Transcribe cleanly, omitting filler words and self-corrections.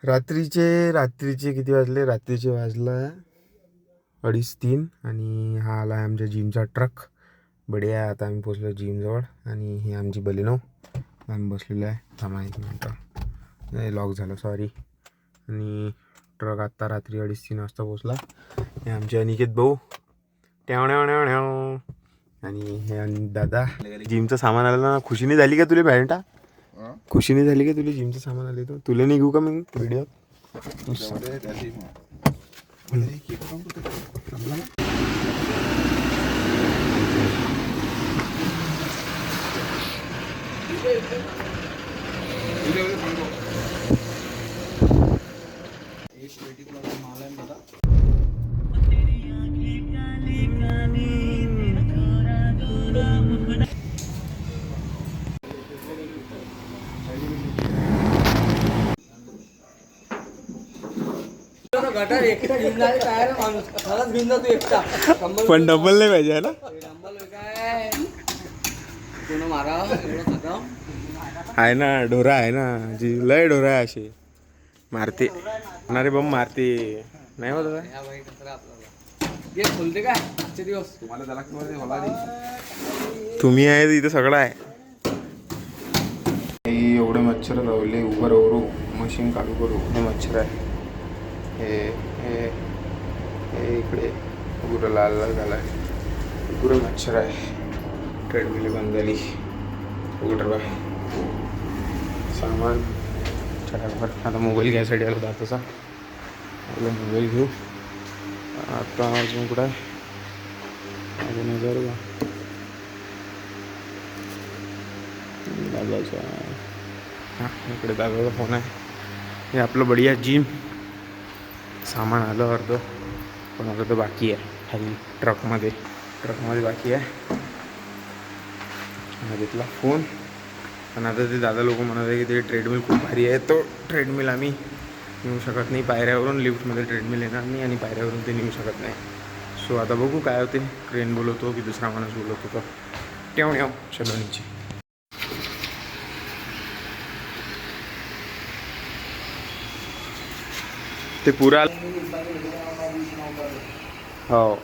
रात्रीचे किती वाजले? रात्रीचे वाजला 2:30-3 आणि हा आला आहे आमच्या जिमचा ट्रक. बढिया. आता आम्ही पोचलो जिमजवळ आणि ही आमची बलिनो आम्ही बसलेलो आहे. थांबा एक मिनटं, नाही लॉक झालं, सॉरी. आणि ट्रक आत्ता रात्री 2:30-3 वाजता पोचला. हे आमचे अनिकेत भाऊ आणि हे दादा. जिमचं सामान आलं ना. खुशीने झाली का तुला बॅन्टा? खुशीने झाली का तुला जिमचं सामान आले? तर तुला नाही घेऊ का मग व्हिडिओ? पण डबल नाही पाहिजे आहे ना. आहे ना ढोरा आहे ना जी लय ढोरा आहे अशी मारते होणारे बम मारते नाही होत. तुम्ही आहे इथे सगळं आहे. एवढे मच्छर लावले उभं राहू मशीन काढू करू. हे मच्छर आहे. हे इकडे पुरं लाल लाल झाला आहे. पुरं मच्छर आहे. ट्रेडमिल बंद झाली. उघड सामान चढावर. आता मोबाईल घ्यायसाठी आलो दाताचा. आपला मोबाईल घेऊ. आता अजून कुठं आहे? अजून हजार का दादाचा. हां इकडे दादाचा फोन आहे. हे आपलं बढिया जिम सामान आलं अर्ध, पण आता तर बाकी आहे खाली ट्रकमध्ये बाकी आहे. घेतला फोन. पण आता ते दादा लोक म्हणत आहे की ते ट्रेडमिल खूप भारी आहे. तो ट्रेडमिल आम्ही नेऊ शकत नाही. पायऱ्यावरून लिफ्टमध्ये ट्रेडमिल येणार नाही आणि पायऱ्यावरून ते नेऊ शकत नाही. सो आता बघू काय होते. क्रेन बोलवतो की दुसरा माणूस बोलवतो. तर ठेव चलो नीचे. ते पुरा हो